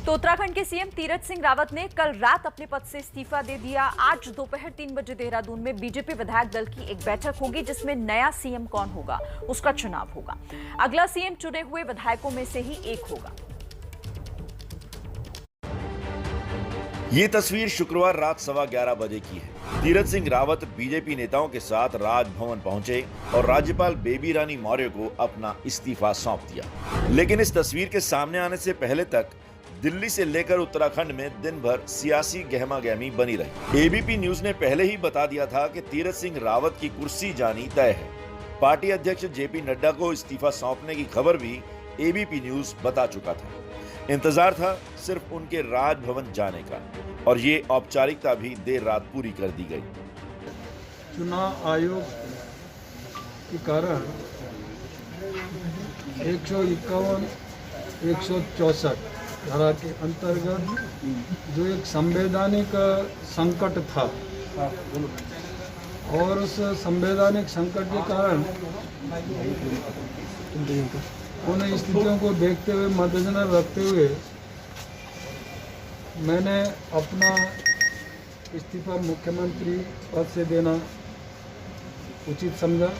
तो उत्तराखंड के सीएम तीरथ सिंह रावत ने कल रात अपने पद से इस्तीफा दे दिया। आज दोपहर 3 बजे देहरादून में बीजेपी विधायक दल की एक बैठक होगी जिसमें नया सीएम कौन होगा उसका चुनाव होगा। अगला सीएम चुने हुए विधायकों में से ही एक होगा। ये तस्वीर शुक्रवार रात 11:15 बजे की है। तीरथ सिंह रावत बीजेपी नेताओं के साथ राजभवन पहुंचे और राज्यपाल बेबी रानी मौर्य को अपना इस्तीफा सौंप दिया। लेकिन इस तस्वीर के सामने आने से पहले तक दिल्ली से लेकर उत्तराखंड में दिन भर सियासी गहमागहमी बनी रही। एबीपी न्यूज ने पहले ही बता दिया था कि तीरथ सिंह रावत की कुर्सी जानी तय है। पार्टी अध्यक्ष जेपी नड्डा को इस्तीफा सौंपने की खबर भी एबीपी न्यूज बता चुका था। इंतजार था सिर्फ उनके राजभवन जाने का और ये औपचारिकता भी देर रात पूरी कर दी गई। चुनाव आयोग के कारण 151, 164 धारा के अंतर्गत जो एक संवैधानिक संकट था और उस संवैधानिक संकट के कारण उन स्थितियों को देखते हुए मद्देनजर रखते हुए मैंने अपना इस्तीफा मुख्यमंत्री पद से देना उचित समझा।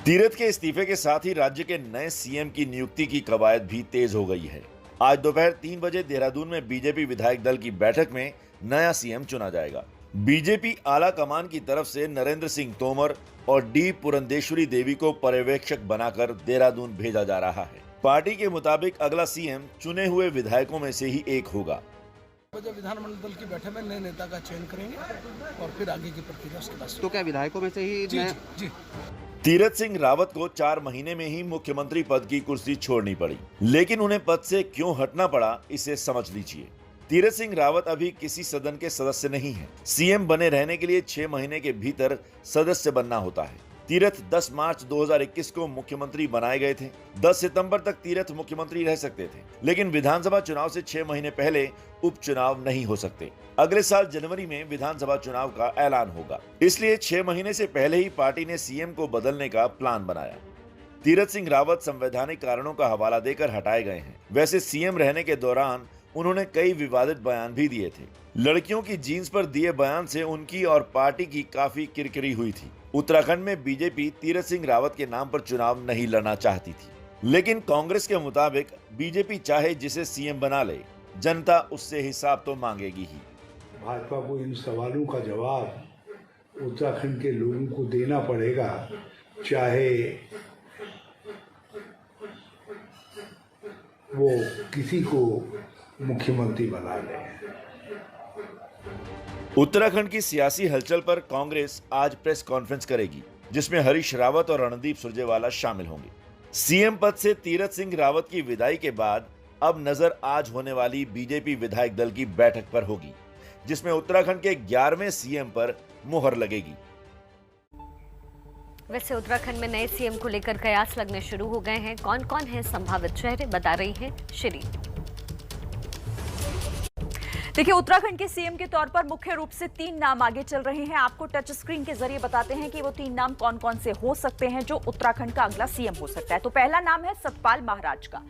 तीरथ के इस्तीफे के साथ ही राज्य के नए सीएम की नियुक्ति की कवायद भी तेज हो गई है। आज दोपहर 3 बजे देहरादून में बीजेपी विधायक दल की बैठक में नया सीएम चुना जाएगा। बीजेपी आला कमान की तरफ से नरेंद्र सिंह तोमर और डी पुरंदेश्वरी देवी को पर्यवेक्षक बनाकर देहरादून भेजा जा रहा है। पार्टी के मुताबिक अगला सीएम चुने हुए विधायकों में से ही एक होगा। विधानमंडल दल की बैठक में नए नेता का चयन करेंगे और फिर आगे की प्रक्रिया उसके बाद। तो क्या विधायकों में से ही जी। तीरथ सिंह रावत को 4 महीने में ही मुख्यमंत्री पद की कुर्सी छोड़नी पड़ी, लेकिन उन्हें पद से क्यों हटना पड़ा इसे समझ लीजिए। तीरथ सिंह रावत अभी किसी सदन के सदस्य नहीं है। सीएम बने रहने के लिए 6 महीने के भीतर सदस्य बनना होता है। तीरथ 10 मार्च 2021 को मुख्यमंत्री बनाए गए थे। 10 सितंबर तक तीरथ मुख्यमंत्री रह सकते थे, लेकिन विधानसभा चुनाव से 6 महीने पहले उपचुनाव नहीं हो सकते। अगले साल जनवरी में विधानसभा चुनाव का ऐलान होगा, इसलिए 6 महीने से पहले ही पार्टी ने सीएम को बदलने का प्लान बनाया। तीरथ सिंह रावत संवैधानिक कारणों का हवाला देकर हटाए गए हैं। वैसे सीएम रहने के दौरान उन्होंने कई विवादित बयान भी दिए थे। लड़कियों की जीन्स पर दिए बयान से उनकी और पार्टी की काफी किरकिरी हुई थी। उत्तराखंड में बीजेपी तीरथ सिंह रावत के नाम पर चुनाव नहीं लड़ना चाहती थी, लेकिन कांग्रेस के मुताबिक बीजेपी चाहे जिसे सीएम बना ले, जनता उससे हिसाब तो मांगेगी ही। भाजपा को इन सवालों का जवाब उत्तराखंड के लोगों को देना पड़ेगा, चाहे वो किसी को मुख्यमंत्री बना ले। उत्तराखंड की सियासी हलचल पर कांग्रेस आज प्रेस कॉन्फ्रेंस करेगी, जिसमें हरीश रावत और रणदीप सुरजेवाला शामिल होंगे। सीएम पद से तीरथ सिंह रावत की विदाई के बाद अब नजर आज होने वाली बीजेपी विधायक दल की बैठक पर होगी, जिसमें उत्तराखंड के 11वें सीएम पर मुहर लगेगी। वैसे उत्तराखंड में नए सीएम को लेकर कयास लगने शुरू हो गए हैं। कौन कौन है संभावित चेहरे, बता रही है श्री। देखिए, उत्तराखंड के सीएम के तौर पर मुख्य रूप से 3 नाम आगे चल रहे हैं। आपको टच स्क्रीन के जरिए बताते हैं कि वो 3 नाम कौन कौन से हो सकते हैं जो उत्तराखंड का अगला सीएम हो सकता है। तो पहला नाम है सतपाल महाराज का।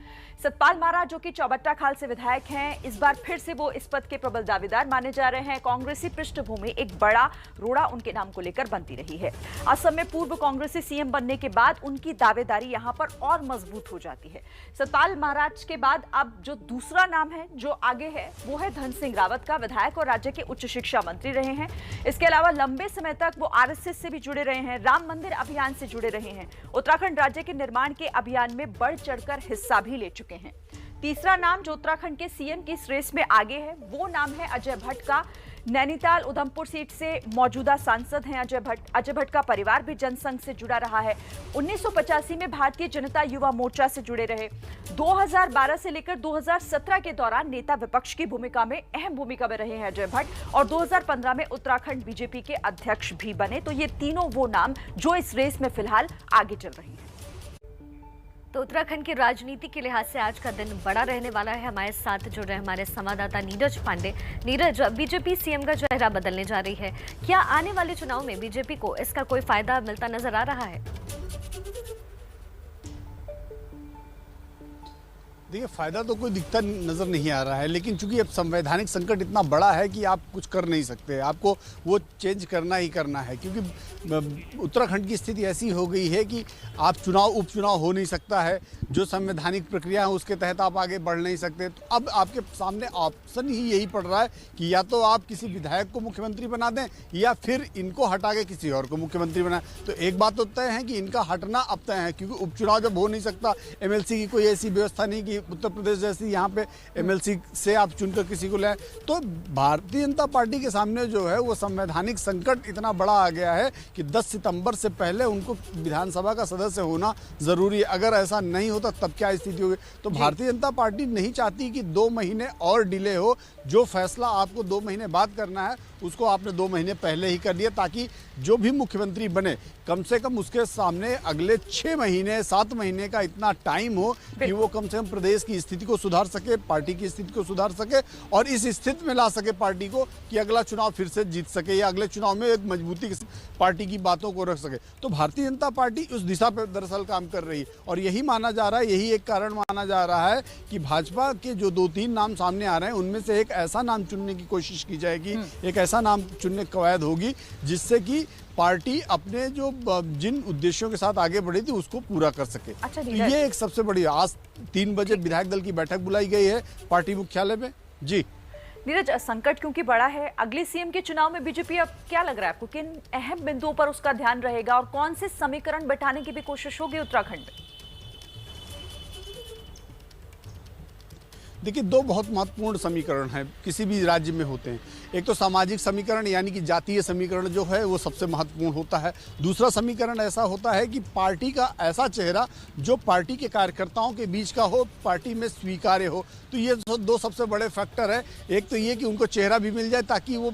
सतपाल महाराज जो कि चौबट्टा खाल से विधायक हैं, इस बार फिर से वो इस पद के प्रबल दावेदार माने जा रहे हैं। कांग्रेसी पृष्ठभूमि एक बड़ा रोड़ा उनके नाम को लेकर बनती रही है। असम में पूर्व कांग्रेसी सीएम बनने के बाद उनकी दावेदारी यहां पर और मजबूत हो जाती है। सतपाल महाराज के बाद अब जो दूसरा नाम है जो आगे है वो है धन सिंह रावत का। विधायक और राज्य के उच्च शिक्षा मंत्री रहे हैं। इसके अलावा लंबे समय तक वो आरएसएस से भी जुड़े रहे हैं, राम मंदिर अभियान से जुड़े रहे हैं, उत्तराखंड राज्य के निर्माण के अभियान में बढ़ चढ़कर हिस्सा भी ले चुके हैं। तीसरा नाम जो उत्तराखंड के सीएम की इस रेस में आगे है वो नाम है अजय भट्ट का। नैनीताल उधमपुर सीट से मौजूदा सांसद हैं अजय भट्ट। अजय भट्ट का परिवार भी जनसंघ से जुड़ा रहा है। 1985 में भारतीय जनता युवा मोर्चा से जुड़े रहे। 2012 से लेकर 2017 के दौरान नेता विपक्ष की भूमिका में अहम भूमिका में रहे हैं अजय भट्ट और 2015 में उत्तराखंड बीजेपी के अध्यक्ष भी बने। तो ये तीनों वो नाम जो इस रेस में फिलहाल आगे चल रहे हैं। तो उत्तराखंड की राजनीति के लिहाज से आज का दिन बड़ा रहने वाला है। हमारे साथ जुड़ रहे हमारे संवाददाता नीरज पांडे। नीरज, बीजेपी सीएम का चेहरा बदलने जा रही है, क्या आने वाले चुनाव में बीजेपी को इसका कोई फायदा मिलता नजर आ रहा है? देखिए, फायदा तो कोई दिखता नज़र नहीं आ रहा है, लेकिन चूंकि अब संवैधानिक संकट इतना बड़ा है कि आप कुछ कर नहीं सकते, आपको वो चेंज करना ही करना है, क्योंकि उत्तराखंड की स्थिति ऐसी हो गई है कि आप उपचुनाव हो नहीं सकता है, जो संवैधानिक प्रक्रिया है उसके तहत आप आगे बढ़ नहीं सकते। तो अब आपके सामने ऑप्शन ही यही पड़ रहा है कि या तो आप किसी विधायक को मुख्यमंत्री बना दें या फिर इनको हटा के किसी और को मुख्यमंत्री बनाएं। तो एक बात तो तय है कि इनका हटना अब तय है, क्योंकि उपचुनाव जब हो नहीं सकता, एमएलसी की कोई ऐसी व्यवस्था नहीं कि उत्तर प्रदेश जैसी यहाँ पे एमएलसी से आप चुनकर किसी को लाएं। तो भारतीय जनता पार्टी के सामने जो है वो संवैधानिक संकट इतना बड़ा आ गया है कि 10 सितंबर से पहले उनको विधानसभा का सदस्य होना जरूरी है। अगर ऐसा नहीं होता तब क्या स्थिति होगी? तो भारतीय जनता पार्टी नहीं चाहती कि 2 महीने और डिले हो। जो फैसला आपको 2 महीने बाद करना है उसको आपने 2 महीने पहले ही कर लिया, ताकि जो भी मुख्यमंत्री बने कम से कम उसके सामने अगले 6 महीने 7 महीने का इतना टाइम हो कि वो कम से कम प्रदेश की स्थिति को सुधार सके, पार्टी की स्थिति को सुधार सके और इस स्थिति में ला सके पार्टी को कि अगला चुनाव फिर से जीत सके या अगले चुनाव में एक मजबूती के पार्टी की बातों को रख सके। तो भारतीय जनता पार्टी उस दिशा पर दरअसल काम कर रही है और यही माना जा रहा है, यही एक कारण माना जा रहा है कि भाजपा के जो 2-3 नाम सामने आ रहे हैं उनमें से एक ऐसा नाम चुनने की कोशिश की जाएगी, एक ऐसा नाम चुनने की कवायद होगी जिससे कि पार्टी अपने जो जिन उद्देश्यों के साथ आगे बढ़ी थी उसको पूरा कर सके। अच्छा, तो ये एक सबसे बड़ी, आज 3 बजे विधायक दल की बैठक बुलाई गई है पार्टी मुख्यालय में। जी नीरज, संकट क्योंकि बड़ा है, अगले सीएम के चुनाव में बीजेपी अब क्या लग रहा है आपको, किन अहम बिंदुओं पर उसका ध्यान रहेगा और कौन से समीकरण बैठाने की भी कोशिश होगी उत्तराखंड में? देखिए, 2 बहुत महत्वपूर्ण समीकरण हैं, किसी भी राज्य में होते हैं। एक तो सामाजिक समीकरण यानी कि जातीय समीकरण जो है वो सबसे महत्वपूर्ण होता है। दूसरा समीकरण ऐसा होता है कि पार्टी का ऐसा चेहरा जो पार्टी के कार्यकर्ताओं के बीच का हो, पार्टी में स्वीकार्य हो। तो ये 2 सबसे बड़े फैक्टर है। एक तो ये कि उनको चेहरा भी मिल जाए ताकि वो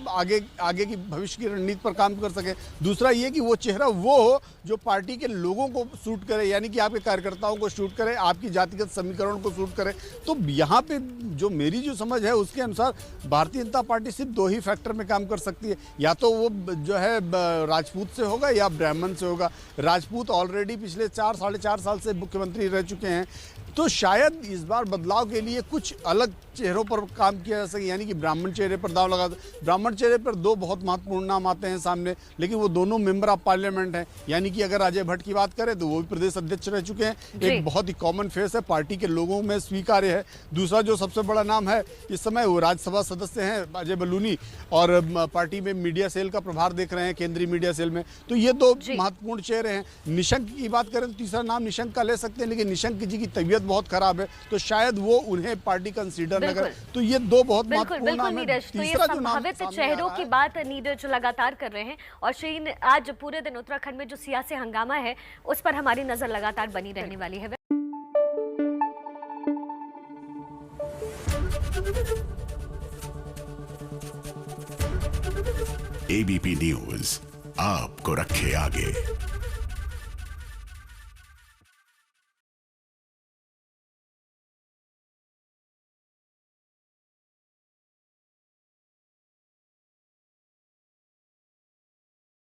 आगे की भविष्य की रणनीति पर काम कर सके। दूसरा ये कि वो चेहरा वो हो जो पार्टी के लोगों को सूट करे, यानी कि आपके कार्यकर्ताओं को सूट करे, आपकी जातिगत समीकरण को सूट करे। तो यहाँ पे जो मेरी जो समझ है उसके अनुसार भारतीय जनता पार्टी सिर्फ 2 ही फैक्टर में काम कर सकती है, या तो वो जो है राजपूत से होगा या ब्राह्मण से होगा। राजपूत ऑलरेडी पिछले 4-4.5 साल से मुख्यमंत्री रह चुके हैं, तो शायद इस बार बदलाव के लिए कुछ अलग चेहरों पर काम किया जा सके, यानी कि ब्राह्मण चेहरे पर दांव लगा। ब्राह्मण चेहरे पर 2 बहुत महत्वपूर्ण नाम आते हैं सामने, लेकिन वो दोनों मेंबर ऑफ पार्लियामेंट हैं। यानी कि अगर अजय भट्ट की बात करें तो वो भी प्रदेश अध्यक्ष रह चुके हैं, एक बहुत ही कॉमन फेस है, पार्टी के लोगों में स्वीकार्य है। दूसरा जो सबसे बड़ा नाम है इस समय वो राज्यसभा सदस्य हैं अजय बलूनी, और पार्टी में मीडिया सेल का प्रभार देख रहे हैं, केंद्रीय मीडिया सेल में। तो ये 2 महत्वपूर्ण चेहरे हैं। निशंक की बात करें तो तीसरा नाम निशंक का ले सकते हैं, लेकिन निशंक जी की तबीयत बहुत खराब है तो शायद वो उन्हें पार्टी कंसीडर न करे। तो ये 2 बहुत महत्वपूर्ण नाम है। नीरज, तो ये संभावित चेहरों की बात नीरज लगातार कर रहे हैं और श्री आज पूरे दिन उत्तराखंड में जो सियासी हंगामा है उस पर हमारी नजर लगातार बनी रहने वाली है। एबीपी न्यूज आपको रखे आगे।